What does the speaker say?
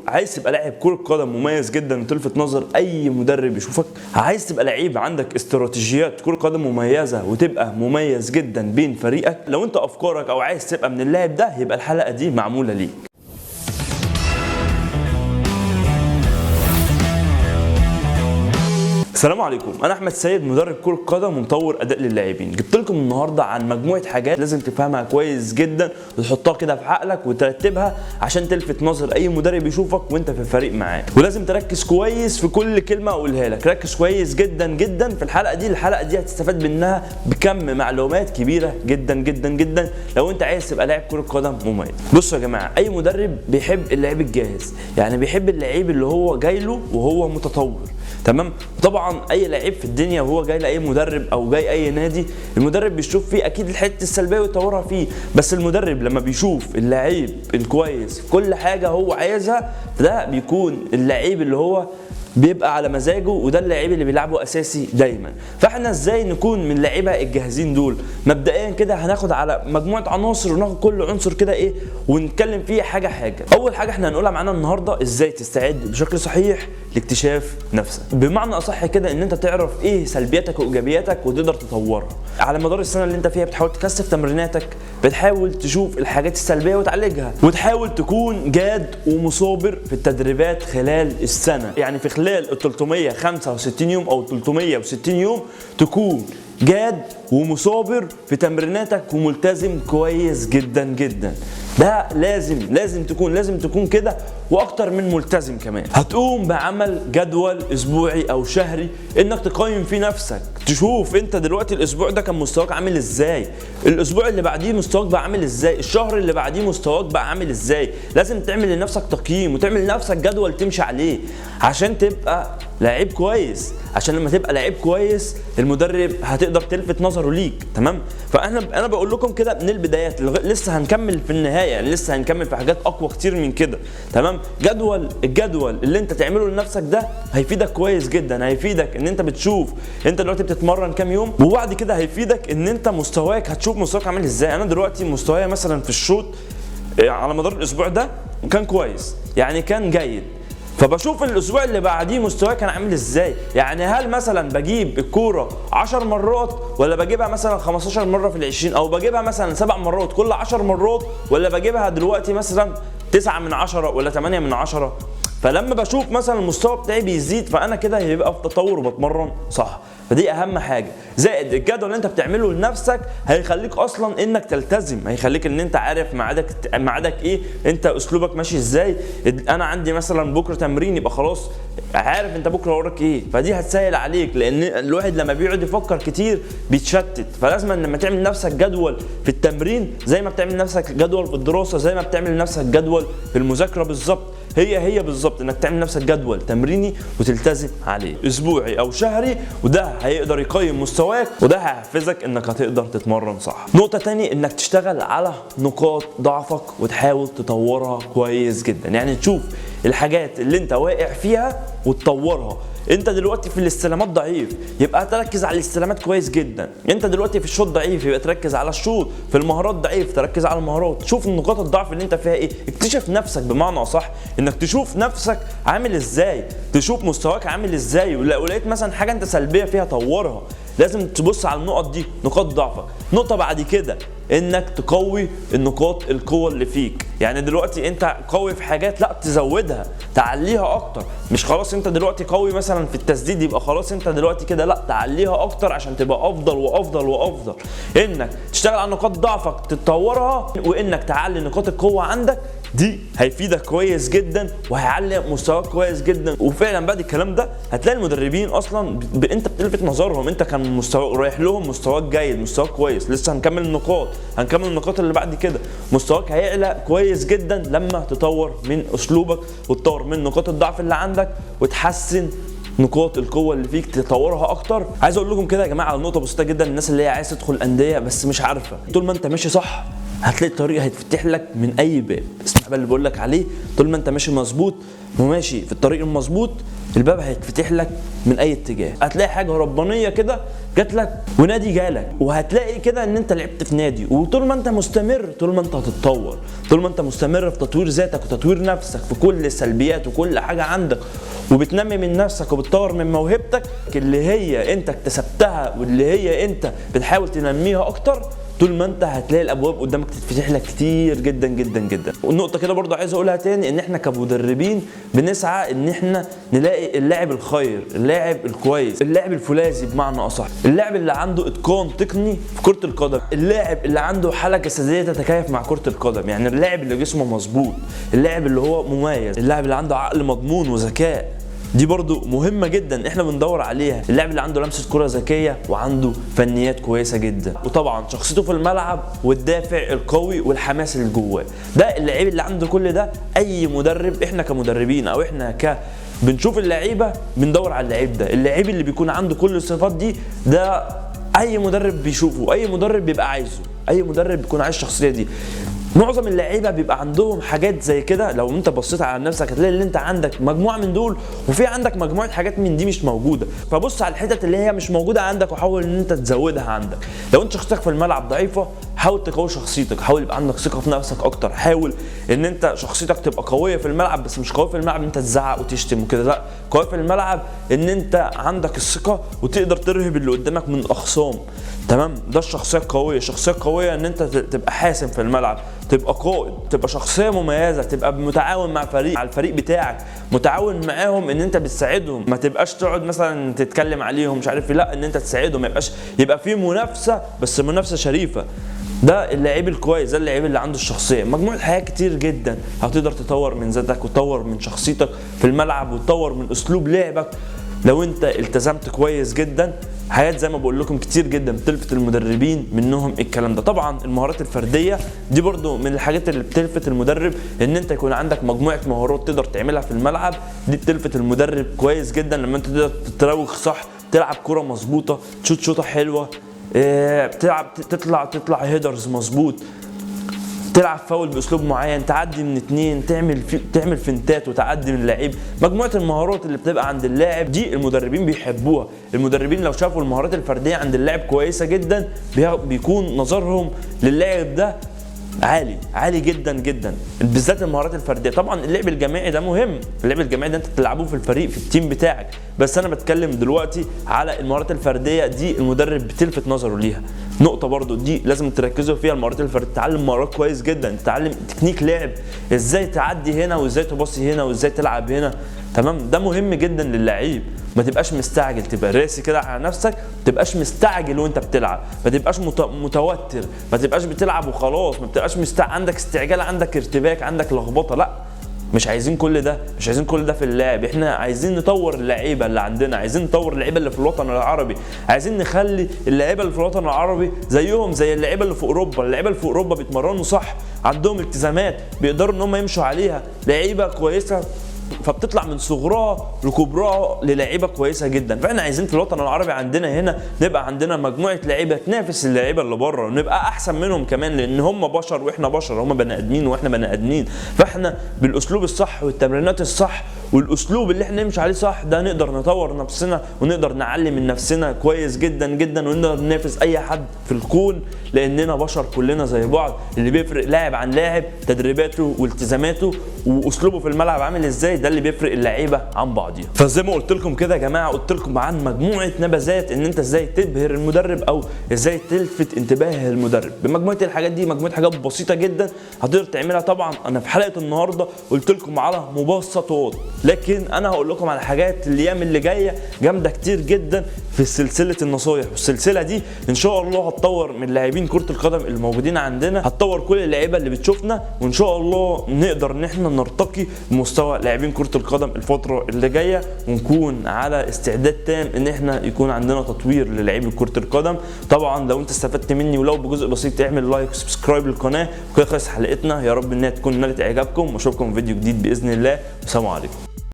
عايز تبقى لاعب كرة قدم مميز جدا وتلفت نظر اي مدرب يشوفك؟ عايز تبقى لعيب عندك استراتيجيات كرة قدم مميزة وتبقى مميز جدا بين فريقك؟ لو انت افكارك او عايز تبقى من اللاعب ده يبقى الحلقة دي معمولة ليك. السلام عليكم، انا احمد سيد مدرب كرة قدم ومطور اداء للاعبين. جبت لكم النهارده عن مجموعه حاجات لازم تفهمها كويس جدا وتحطها كده في عقلك وترتبها عشان تلفت نظر اي مدرب يشوفك وانت في الفريق معاه. ولازم تركز كويس في كل كلمه اقولها لك، ركز كويس جدا جدا في الحلقه دي هتستفاد منها بكم معلومات كبيره جدا جدا جدا لو انت عايز تبقى لاعب كرة قدم مميز. بصوا يا جماعه، اي مدرب بيحب اللعيب الجاهز، يعني بيحب اللعيب اللي هو جاي له وهو متطور. تمام؟ طبعا اي لعيب في الدنيا وهو جاي لاي مدرب او جاي اي نادي، المدرب بيشوف فيه اكيد الحته السلبيه ويطورها فيه، بس المدرب لما بيشوف اللعيب الكويس في كل حاجه هو عايزها، ده بيكون اللعيب اللي هو بيبقى على مزاجه، وده اللعيب اللي بيلعبه اساسي دايما. فاحنا ازاي نكون من اللعيبه الجاهزين دول؟ مبدئيا كده هناخد على مجموعه عناصر وناخد كل عنصر كده ايه ونتكلم فيه حاجه حاجه. اول حاجه احنا هنقولها معانا النهارده، ازاي تستعد بشكل صحيح لاكتشاف نفسك. بمعنى اصح كده ان انت تعرف ايه سلبياتك وايجابياتك وتقدر تطورها. على مدار السنه اللي انت فيها بتحاول تكثف تمريناتك، بتحاول تشوف الحاجات السلبيه وتعالجها، وتحاول تكون جاد ومصابر في التدريبات خلال السنه. يعني في خلال ال 365 يوم او 360 يوم تكون جاد ومصابر في تمريناتك وملتزم كويس جدا جدا. ده لازم تكون كده، واكتر من ملتزم كمان. هتقوم بعمل جدول اسبوعي او شهري انك تقيم فيه نفسك، تشوف انت دلوقتي الاسبوع ده كان مستواك عامل ازاي، الاسبوع اللي بعديه مستواك بقى عامل ازاي، الشهر اللي بعديه مستواك بقى عامل ازاي. لازم تعمل لنفسك تقييم وتعمل لنفسك جدول تمشي عليه عشان تبقى لعيب كويس. عشان لما تبقى لعيب كويس المدرب هتقدر تلفت نظره ليك. تمام؟ انا بقول لكم كده من البدايات، لسه هنكمل في النهايه، يعني لسه هنكمل في حاجات اقوى كتير من كده. تمام؟ الجدول اللي انت تعمله لنفسك ده هيفيدك كويس جدا، هيفيدك ان انت بتشوف انت دلوقتي بتتمرن كام يوم، وبعد كده هيفيدك ان انت مستواك هتشوف مستواك عامل ازاي. انا دلوقتي مستواي مثلا في الشوط على مدار الاسبوع ده كان كويس، يعني كان جيد، فبشوف الاسبوع اللي بعديه مستواي كان عامل ازاي. يعني هل مثلا بجيب الكوره 10 مرات ولا بجيبها مثلا 15 مره في ال20، او بجيبها مثلا 7 مرات كل 10 مرات، ولا بجيبها دلوقتي مثلا 9 من 10 ولا 8 من 10. فلما بشوف مثلا المستوى بتاعي بيزيد، فانا كده هيبقى في تطور وبتمرن صح. فدي اهم حاجه، زائد الجدول اللي انت بتعمله لنفسك هيخليك اصلا انك تلتزم، هيخليك ان انت عارف ميعادك ايه، انت اسلوبك ماشي ازاي. انا عندي مثلا بكره تمرين، يبقى خلاص عارف انت بكره وراك ايه، فدي هتسهل عليك، لان الواحد لما بيقعد يفكر كتير بيتشتت. فلازم لما تعمل لنفسك جدول في التمرين زي ما بتعمل لنفسك جدول في الدراسه، زي ما بتعمل لنفسك جدول في المذاكره بالظبط، هي بالظبط انك تعمل لنفسك جدول تمريني وتلتزم عليه اسبوعي او شهري، وده هيقدر يقيم مستواك، وده هيحفزك انك هتقدر تتمرن صح. نقطة تاني، انك تشتغل على نقاط ضعفك وتحاول تطورها كويس جدا. يعني تشوف الحاجات اللي انت واقع فيها وتطورها. انت دلوقتي في الاستلامات ضعيف، يبقى تركز على الاستلامات كويس جدا. انت دلوقتي في الشوط ضعيف، يبقى تركز على الشوط. في المهارات ضعيف، تركز على المهارات. شوف نقاط الضعف اللي انت فيها ايه، اكتشف نفسك. بمعنى اصح انك تشوف نفسك عامل ازاي، تشوف مستواك عامل ازاي، ولقيت مثلا حاجه انت سلبيه فيها طورها. لازم تبص على النقط دي، نقاط ضعفك. نقطه بعد كده انك تقوي النقاط القوه اللي فيك. يعني دلوقتي انت قوي في حاجات، لا تزودها، تعليها اكتر. مش خلاص انت دلوقتي قوي مثلا في التسديد يبقى خلاص انت دلوقتي كده، لا تعليها اكتر عشان تبقى افضل وافضل وافضل. انك تشتغل على نقاط ضعفك تطورها، وانك تعلي نقاط القوه عندك، دي هيفيدك كويس جدا وهيعلي مستواك كويس جدا. وفعلا بعد الكلام ده هتلاقي المدربين اصلا انت بتلفت نظرهم، انت كان مستوى رايح لهم مستواك جيد، مستواك كويس. لسه هنكمل النقاط اللي بعد كده. مستواك هيعلى كويس جدا لما تطور من اسلوبك وتطور من نقاط الضعف اللي عندك وتحسن نقاط القوه اللي فيك، تطورها اكتر. عايز اقول لكم كده يا جماعه على نقطه بسيطه جدا، الناس اللي هي عايزه تدخل انديه بس مش عارفه، طول ما انت ماشي صح هتلاقي الطريق هيتفتح لك من اي باب. اسمع بقى اللي بقول لك عليه، طول ما انت ماشي مظبوط وماشي في الطريق المظبوط الباب هيتفتح لك من اي اتجاه، هتلاقي حاجه ربانيه كده جات لك ونادي جالك، وهتلاقي كده ان انت لعبت في نادي. وطول ما انت مستمر، طول ما انت هتتطور، طول ما انت مستمر في تطوير ذاتك وتطوير نفسك في كل السلبيات وكل حاجه عندك، وبتنمي من نفسك وبتطور من موهبتك اللي هي انت اكتسبتها واللي هي انت بتحاول تنميها اكتر، طول ما انت هتلاقي الابواب قدامك تتفتح لك كتير جدا جدا جدا. والنقطه كده برضو عايز اقولها تاني، ان احنا كمدربين بنسعى ان احنا نلاقي اللاعب الخير، اللاعب الكويس، اللاعب الفولاذي بمعنى اصح، اللاعب اللي عنده اتقان تقني في كره القدم، اللاعب اللي عنده حاله جسديه تتكيف مع كره القدم، يعني اللاعب اللي جسمه مظبوط، اللاعب اللي هو مميز، اللاعب اللي عنده عقل مضمون وذكاء. دي برضو مهمة جدا احنا بندور عليها، اللاعب اللي عنده لمسة كرة ذكية وعنده فنيات كويسة جدا، وطبعا شخصيته في الملعب والدافع القوي والحماس اللي جواه. ده اللعيب اللي عنده كل ده. اي مدرب، احنا كمدربين او احنا بنشوف اللعيبة بندور على اللعيب ده، اللعيب اللي بيكون عنده كل الصفات دي، ده اي مدرب بيشوفه، اي مدرب بيبقى عايزه، اي مدرب بيكون عايز الشخصية دي. معظم اللعيبه بيبقى عندهم حاجات زي كده، لو انت بصيت على نفسك هتلاقي ان انت عندك مجموعه من دول وفي عندك مجموعه حاجات من دي مش موجوده، فبص على الحتت اللي هي مش موجوده عندك وحاول ان انت تزودها عندك. لو انت شخصيتك في الملعب ضعيفه، حاول تقوي شخصيتك، حاول يبقى عندك ثقه في نفسك اكتر، حاول ان انت شخصيتك تبقى قويه في الملعب، بس مش قويه في الملعب ان انت تزعق وتشتم وكده، لا، قويه في الملعب ان انت عندك الثقه وتقدر ترهب اللي قدامك من الاخصام. تمام، ده الشخصيه القويه. الشخصيه القويه ان انت تبقى حاسم في الملعب، تبقى قائد، تبقى شخصيه مميزه، تبقى متعاون مع فريق، على الفريق بتاعك، متعاون معاهم ان انت بتساعدهم، ما تبقاش تقعد مثلا تتكلم عليهم مش عارف، لا، ان انت تساعدهم، ما يبقى في منافسه بس منافسه شريفه. ده اللعيب الكويس، ده اللعيب اللي عنده الشخصيه. مجموعه حاجات كتير جدا هتقدر تطور من ذاتك وتطور من شخصيتك في الملعب وتطور من اسلوب لعبك لو انت التزمت كويس جدا. حاجات زي ما بقول لكم كتير جدا بتلفت المدربين، منهم الكلام ده. طبعا المهارات الفرديه دي برضو من الحاجات اللي بتلفت المدرب، ان انت يكون عندك مجموعه مهارات تقدر تعملها في الملعب، دي بتلفت المدرب كويس جدا. لما انت تقدر تراوغ صح، تلعب كره مظبوطه، تشوت شوطه حلوه، تطلع هيدرز مظبوط، تلعب فاول باسلوب معين، تعدي من اتنين، تعمل فنتات وتعدي من اللعيب. مجموعه المهارات اللي بتبقى عند اللاعب دي المدربين بيحبوها. المدربين لو شافوا المهارات الفرديه عند اللاعب كويسه جدا، بيكون نظرهم للاعب ده عالي جدا جدا، بالذات المهارات الفرديه. طبعا اللعب الجماعي ده مهم، اللعب الجماعي ده انت بتلعبوه في الفريق في التيم بتاعك، بس انا بتكلم دلوقتي على المهارات الفرديه دي، المدرب بتلفت نظره ليها. نقطه برضو دي لازم تركزوا فيها، المهارات الفرديه. تتعلم مهارات كويس جدا، تتعلم تكنيك لعب، ازاي تعدي هنا وازاي تبصي هنا وازاي تلعب هنا. تمام، ده مهم جدا للعيب. ما تبقاش مستعجل، تبقى راسي كده على نفسك، ما تبقاش مستعجل وانت بتلعب، ما تبقاش متوتر، ما تبقاش بتلعب وخلاص، ما تبقاش عندك استعجال، عندك ارتباك، عندك لخبطه. لا، مش عايزين كل ده، مش عايزين كل ده في اللعب. احنا عايزين نطور اللعيبه اللي عندنا، عايزين نطور اللعيبه اللي في الوطن العربي، عايزين نخلي اللعيبه اللي في الوطن العربي زيهم زي اللعيبه اللي في اوروبا. اللعيبه اللي في اوروبا بيتمرنوا صح، عندهم التزامات بيقدروا ان هم يمشوا عليها، لعيبه كويسه، فبتطلع من صغرها لكبرها للاعيبه كويسه جدا. فاحنا عايزين في الوطن العربي عندنا هنا نبقى عندنا مجموعه لعيبه تنافس اللعيبه اللي بره، ونبقى احسن منهم كمان، لان هم بشر واحنا بشر، هم بني ادمين واحنا بني ادمين. فاحنا بالاسلوب الصح والتمرينات الصح والاسلوب اللي احنا نمشي عليه صح، ده نقدر نطور نفسنا ونقدر نعلي من نفسنا كويس جدا جدا، ونقدر ننافس اي حد في الكون، لاننا بشر كلنا زي بعض. اللي بيفرق لاعب عن لاعب تدريباته والتزاماته واسلوبه في الملعب عامل ازاي، ده اللي بيفرق اللعيبه عن بعضيها. فزي ما قلت لكم كده يا جماعه، قلت لكم عن مجموعه نبذات ان انت ازاي تبهر المدرب او ازاي تلفت انتباه المدرب. بمجموعه الحاجات دي، مجموعه حاجات بسيطه جدا هتقدر تعملها. طبعا انا في حلقه النهارده قلت لكم على مبسطات، لكن انا هقول لكم على حاجات الايام اللي جايه جامده كتير جدا في سلسله النصايح، والسلسله دي ان شاء الله هتطور من لاعبين كره القدم اللي موجودين عندنا، هتطور كل اللعيبه اللي بتشوفنا، وان شاء الله نقدر ان احنا نرتقي بمستوى لاعبين كره القدم الفتره اللي جايه، ونكون على استعداد تام ان احنا يكون عندنا تطوير للاعبين كره القدم. طبعا لو انت استفدت مني ولو بجزء بسيط، اعمل لايك وسبسكرايب للقناه. وكده خلص حلقتنا، يا رب انها تكون نالت اعجابكم، واشوفكم في فيديو جديد باذن الله، والسلام عليكم.